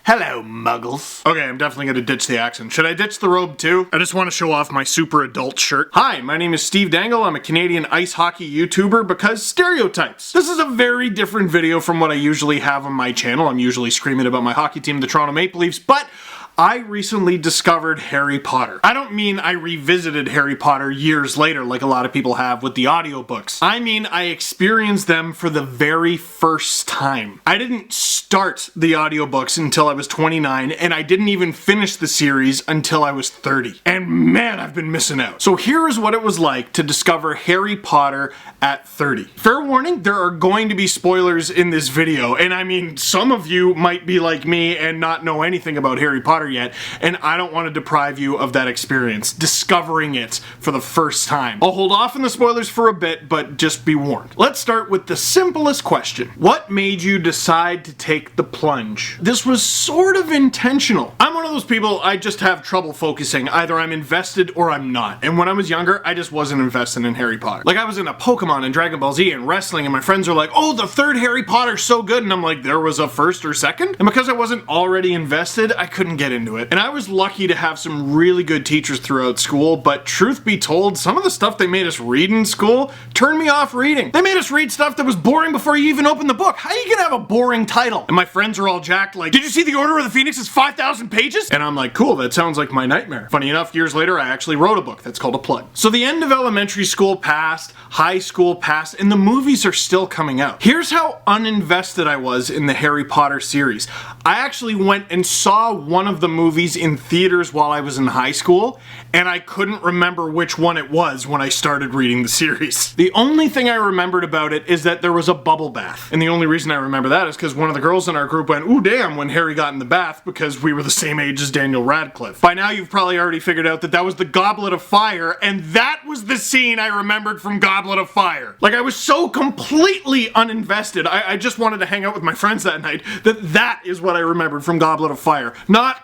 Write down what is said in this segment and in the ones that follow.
Hello, muggles. Okay, I'm definitely gonna ditch the accent. Should I ditch the robe too? I just want to show off my super adult shirt. Hi, my name is Steve Dangle. I'm a Canadian ice hockey YouTuber because stereotypes. This is a very different video from what I usually have on my channel. I'm usually screaming about my hockey team, the Toronto Maple Leafs, but I recently discovered Harry Potter. I don't mean I revisited Harry Potter years later like a lot of people have with the audiobooks. I mean I experienced them for the very first time. I didn't start the audiobooks until I was 29, and I didn't even finish the series until I was 30. And man, I've been missing out. So here is what it was like to discover Harry Potter at 30. Fair warning, there are going to be spoilers in this video, and I mean, some of you might be like me and not know anything about Harry Potter yet, and I don't want to deprive you of that experience, discovering it for the first time. I'll hold off on the spoilers for a bit, but just be warned. Let's start with the simplest question. What made you decide to take the plunge? This was sort of intentional. I'm one of those people, I just have trouble focusing. Either I'm invested or I'm not. And when I was younger, I just wasn't invested in Harry Potter. Like, I was into Pokemon and Dragon Ball Z and wrestling, and my friends are like, oh, the third Harry Potter's so good, and I'm like, there was a first or second? And because I wasn't already invested, I couldn't get into it. And I was lucky to have some really good teachers throughout school, but truth be told, some of the stuff they made us read in school turned me off reading. They made us read stuff that was boring before you even opened the book. How are you gonna have a boring title? And my friends are all jacked like, did you see The Order of the Phoenix is 5,000 pages? And I'm like, cool, that sounds like my nightmare. Funny enough, years later, I actually wrote a book that's called A Plug. So the end of elementary school passed, high school passed, and the movies are still coming out. Here's how uninvested I was in the Harry Potter series. I actually went and saw one of the movies in theaters while I was in high school, and I couldn't remember which one it was when I started reading the series. The only thing I remembered about it is that there was a bubble bath. And the only reason I remember that is because one of the girls in our group went, ooh damn, when Harry got in the bath, because we were the same age as Daniel Radcliffe. By now you've probably already figured out that that was the Goblet of Fire, and that was the scene I remembered from Goblet of Fire. Like, I was so completely uninvested, I just wanted to hang out with my friends that night, that is what I remembered from Goblet of Fire. Not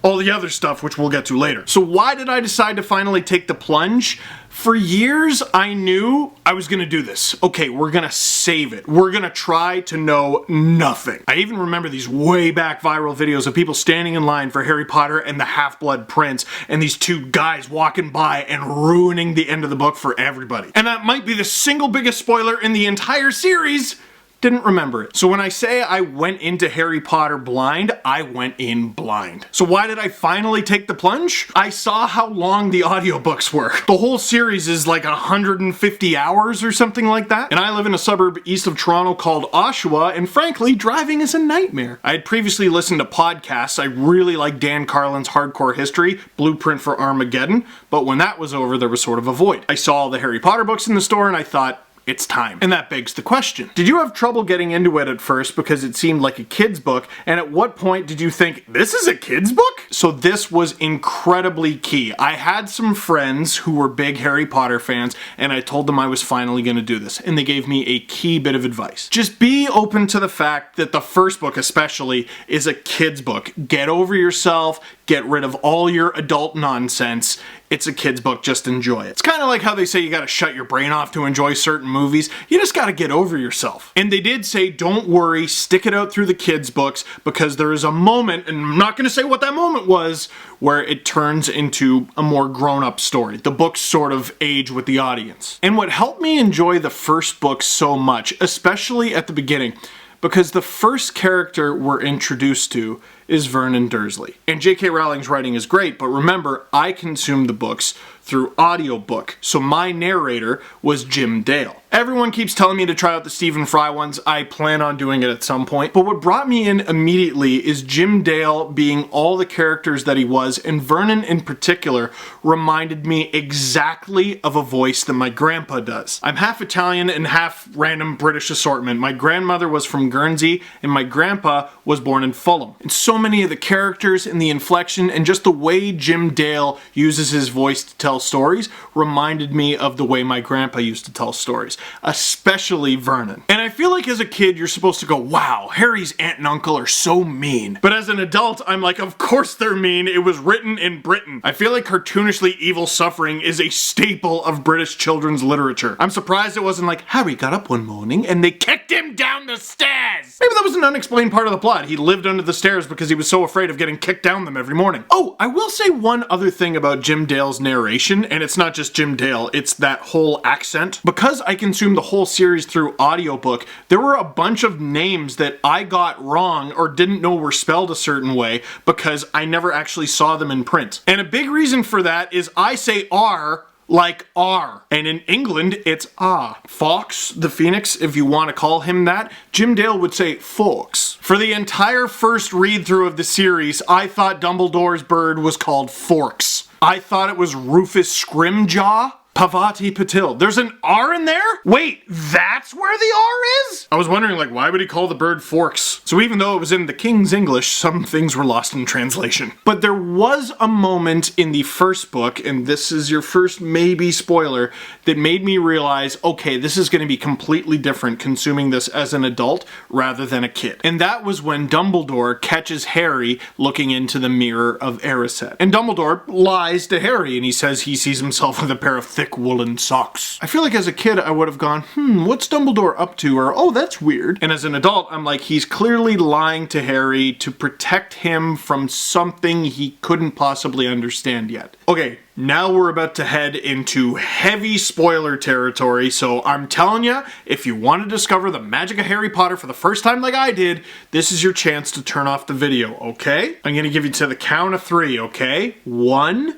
all the other stuff, which we'll get to later. So why did I decide to finally take the plunge? For years, I knew I was gonna do this. Okay, we're gonna save it. We're gonna try to know nothing. I even remember these way back viral videos of people standing in line for Harry Potter and the Half-Blood Prince, and these two guys walking by and ruining the end of the book for everybody. And that might be the single biggest spoiler in the entire series. Didn't remember it. So when I say I went into Harry Potter blind, I went in blind. So why did I finally take the plunge? I saw how long the audiobooks were. The whole series is like 150 hours or something like that. And I live in a suburb east of Toronto called Oshawa, and frankly, driving is a nightmare. I had previously listened to podcasts. I really like Dan Carlin's Hardcore History, Blueprint for Armageddon, but when that was over, there was sort of a void. I saw all the Harry Potter books in the store and I thought, it's time. And that begs the question. Did you have trouble getting into it at first because it seemed like a kid's book? And at what point did you think, this is a kid's book? So this was incredibly key. I had some friends who were big Harry Potter fans, and I told them I was finally gonna do this. And they gave me a key bit of advice. Just be open to the fact that the first book especially is a kid's book. Get over yourself, get rid of all your adult nonsense. It's a kid's book, just enjoy it. It's kind of like how they say you gotta shut your brain off to enjoy certain movies. You just gotta get over yourself. And they did say, don't worry, stick it out through the kids' books, because there is a moment, and I'm not gonna say what that moment was, where it turns into a more grown-up story. The books sort of age with the audience. And what helped me enjoy the first book so much, especially at the beginning, because the first character we're introduced to is Vernon Dursley. And J.K. Rowling's writing is great, but remember, I consumed the books through audiobook, so my narrator was Jim Dale. Everyone keeps telling me to try out the Stephen Fry ones. I plan on doing it at some point. But what brought me in immediately is Jim Dale being all the characters that he was, and Vernon in particular reminded me exactly of a voice that my grandpa does. I'm half Italian and half random British assortment. My grandmother was from Guernsey, and my grandpa was born in Fulham. And so many of the characters and the inflection and just the way Jim Dale uses his voice to tell stories reminded me of the way my grandpa used to tell stories, especially Vernon. And I feel like as a kid you're supposed to go, wow, Harry's aunt and uncle are so mean. But as an adult I'm like, of course they're mean, it was written in Britain. I feel like cartoonishly evil suffering is a staple of British children's literature. I'm surprised it wasn't like, Harry got up one morning and they kicked him down the stairs. Maybe that was an unexplained part of the plot. He lived under the stairs because because he was so afraid of getting kicked down them every morning. Oh, I will say one other thing about Jim Dale's narration, and it's not just Jim Dale, it's that whole accent. Because I consumed the whole series through audiobook, there were a bunch of names that I got wrong or didn't know were spelled a certain way because I never actually saw them in print. And a big reason for that is I say R like R. And in England, it's ah. Fawkes the Phoenix, if you want to call him that, Jim Dale would say Fawkes. For the entire first read-through of the series, I thought Dumbledore's bird was called Forks. I thought it was Rufus Scrimjaw. Pavati Patil. There's an R in there? Wait, that's where the R is? I was wondering, like, why would he call the bird Forks? So even though it was in the King's English, some things were lost in translation. But there was a moment in the first book, and this is your first maybe spoiler, that made me realize, okay, this is going to be completely different consuming this as an adult rather than a kid. And that was when Dumbledore catches Harry looking into the mirror of Erised. And Dumbledore lies to Harry, and he says he sees himself with a pair of thick woolen socks. I feel like as a kid I would have gone, what's Dumbledore up to? Or, oh, that's weird. And as an adult, I'm like, he's clearly lying to Harry to protect him from something he couldn't possibly understand yet. Okay, now we're about to head into heavy spoiler territory, so I'm telling you, if you want to discover the magic of Harry Potter for the first time like I did, this is your chance to turn off the video, okay? I'm gonna give you to the count of 3, okay? 1,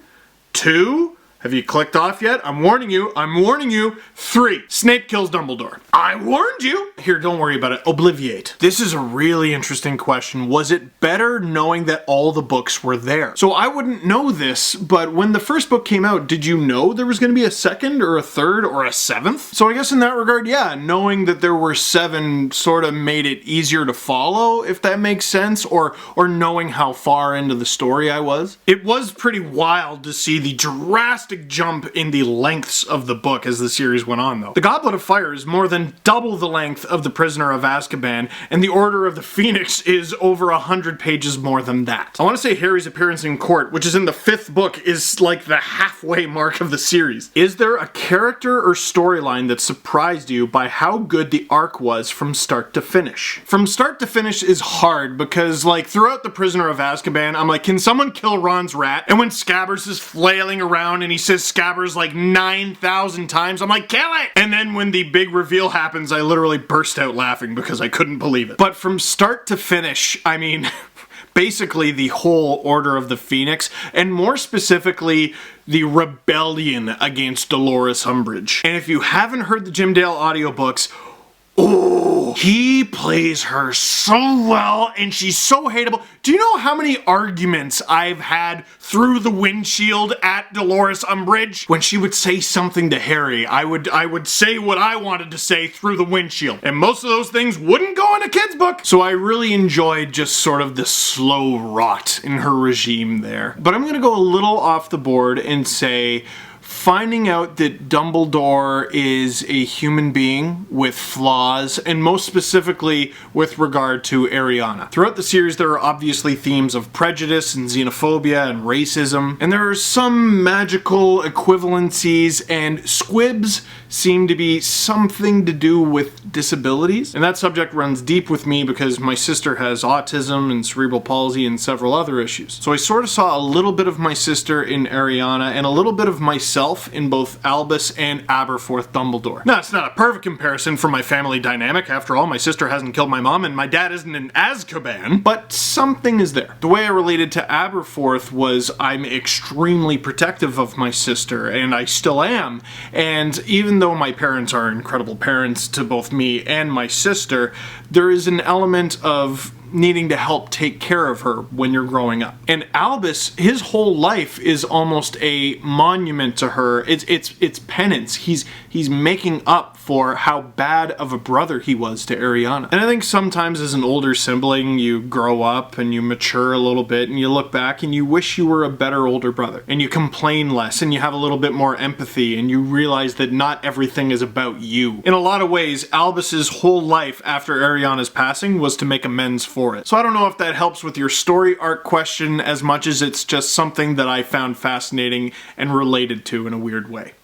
2, have you clicked off yet? I'm warning you. 3. Snape kills Dumbledore. I warned you! Here, don't worry about it. Obliviate. This is a really interesting question. Was it better knowing that all the books were there? So I wouldn't know this, but when the first book came out, did you know there was going to be a second or a third or a 7th? So I guess in that regard, yeah, knowing that there were 7 sort of made it easier to follow, if that makes sense, or knowing how far into the story I was. It was pretty wild to see the drastic jump in the lengths of the book as the series went on, though. The Goblet of Fire is more than double the length of The Prisoner of Azkaban, and The Order of the Phoenix is over 100 pages more than that. I want to say Harry's appearance in court, which is in the 5th book, is like the halfway mark of the series. Is there a character or storyline that surprised you by how good the arc was from start to finish? From start to finish is hard because, like, throughout The Prisoner of Azkaban, I'm like, can someone kill Ron's rat? And when Scabbers is flailing around and he says Scabbers like 9,000 times, I'm like, kill it! And then when the big reveal happens, I literally burst out laughing because I couldn't believe it. But from start to finish, I mean, basically the whole Order of the Phoenix, and more specifically, the rebellion against Dolores Umbridge. And if you haven't heard the Jim Dale audiobooks, oh, he plays her so well, and she's so hateable. Do you know how many arguments I've had through the windshield at Dolores Umbridge? When she would say something to Harry, I would say what I wanted to say through the windshield. And most of those things wouldn't go in a kid's book. So I really enjoyed just sort of the slow rot in her regime there. But I'm gonna go a little off the board and say, finding out that Dumbledore is a human being with flaws, and most specifically with regard to Ariana. Throughout the series, there are obviously themes of prejudice and xenophobia and racism, and there are some magical equivalencies, and squibs seem to be something to do with disabilities. And that subject runs deep with me because my sister has autism and cerebral palsy and several other issues. So I sort of saw a little bit of my sister in Ariana and a little bit of myself in both Albus and Aberforth Dumbledore. Now, it's not a perfect comparison for my family dynamic. After all, my sister hasn't killed my mom and my dad isn't in Azkaban, but something is there. The way I related to Aberforth was I'm extremely protective of my sister, and I still am, and even though my parents are incredible parents to both me and my sister, there is an element of needing to help take care of her when you're growing up. And Albus, his whole life is almost a monument to her. It's penance. He's making up for how bad of a brother he was to Ariana. And I think sometimes as an older sibling, you grow up and you mature a little bit and you look back and you wish you were a better older brother. And you complain less and you have a little bit more empathy and you realize that not everything is about you. In a lot of ways, Albus's whole life after Ariana's passing was to make amends for it. So I don't know if that helps with your story arc question as much as it's just something that I found fascinating and related to in a weird way.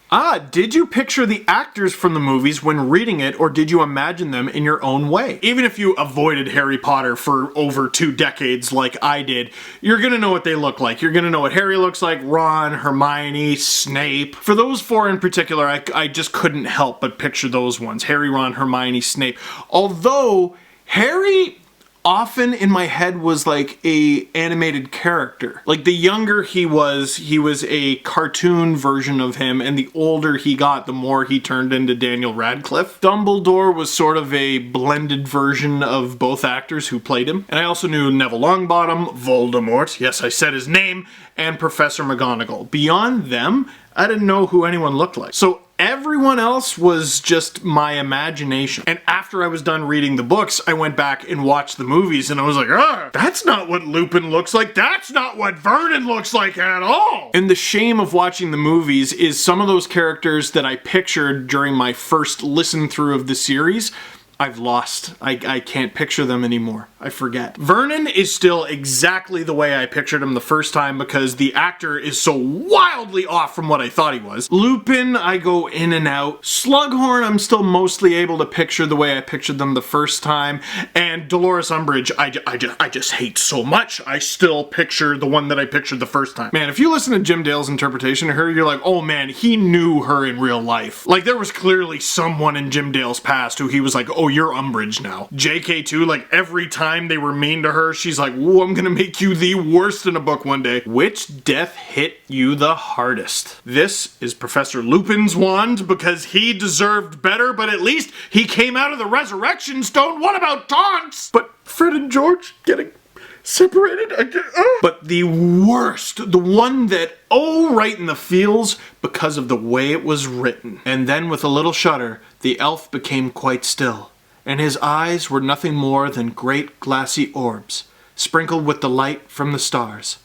Did you picture the actors from the movies when reading it, or did you imagine them in your own way? Even if you avoided Harry Potter for over 2 decades like I did, you're gonna know what they look like. You're gonna know what Harry looks like, Ron, Hermione, Snape. For those 4 in particular, I just couldn't help but picture those ones. Harry, Ron, Hermione, Snape. Although, Harry often in my head was like a animated character. Like the younger he was a cartoon version of him, and the older he got, the more he turned into Daniel Radcliffe. Dumbledore was sort of a blended version of both actors who played him. And I also knew Neville Longbottom, Voldemort, yes I said his name, and Professor McGonagall. Beyond them, I didn't know who anyone looked like. So everyone else was just my imagination. And after I was done reading the books, I went back and watched the movies, and I was like, that's not what Lupin looks like. That's not what Vernon looks like at all. And the shame of watching the movies is some of those characters that I pictured during my first listen through of the series, I've lost. I can't picture them anymore. I forget. Vernon is still exactly the way I pictured him the first time because the actor is so wildly off from what I thought he was. Lupin, I go in and out. Slughorn, I'm still mostly able to picture the way I pictured them the first time. And Dolores Umbridge, I just hate so much. I still picture the one that I pictured the first time. Man, if you listen to Jim Dale's interpretation of her, you're like, oh man, he knew her in real life. Like there was clearly someone in Jim Dale's past who he was like, oh, you're Umbridge now. JK too, like every time they were mean to her, she's like, whoa, I'm gonna make you the worst in a book one day. Which death hit you the hardest? This is Professor Lupin's wand because he deserved better, but at least he came out of the Resurrection Stone. What about Tonks? But Fred and George getting separated? But the worst, the one that, right in the feels because of the way it was written. And then with a little shudder, the elf became quite still, and his eyes were nothing more than great glassy orbs, sprinkled with the light from the stars.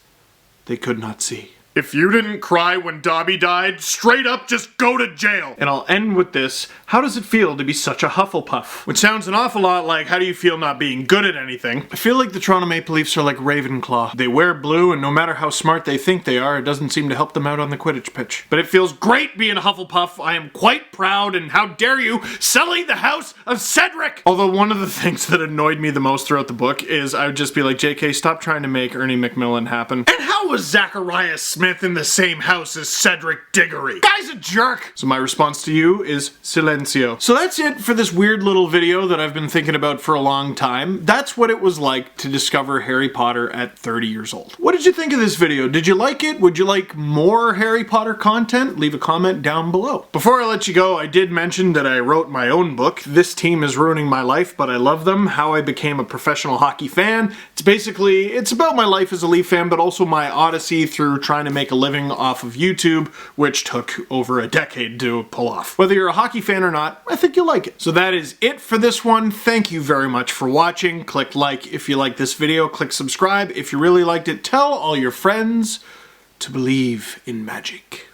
They could not see. If you didn't cry when Dobby died, straight up just go to jail. And I'll end with this. How does it feel to be such a Hufflepuff? Which sounds an awful lot like, how do you feel not being good at anything? I feel like the Toronto Maple Leafs are like Ravenclaw. They wear blue, and no matter how smart they think they are, it doesn't seem to help them out on the Quidditch pitch. But it feels great being a Hufflepuff. I am quite proud, and how dare you, selling the house of Cedric! Although one of the things that annoyed me the most throughout the book is I would just be like, JK, stop trying to make Ernie Macmillan happen. And how was Zachariah Smith in the same house as Cedric Diggory? Guy's a jerk! So my response to you is silencio. So that's it for this weird little video that I've been thinking about for a long time. That's what it was like to discover Harry Potter at 30 years old. What did you think of this video? Did you like it? Would you like more Harry Potter content? Leave a comment down below. Before I let you go, I did mention that I wrote my own book, This Team is Ruining My Life, But I Love Them, How I Became a Professional Hockey Fan. It's about my life as a Leaf fan, but also my odyssey through trying to make a living off of YouTube, which took over a decade to pull off. Whether you're a hockey fan or not, I think you'll like it. So that is it for this one. Thank you very much for watching. Click like if you like this video. Click subscribe if you really liked it. Tell all your friends to believe in magic.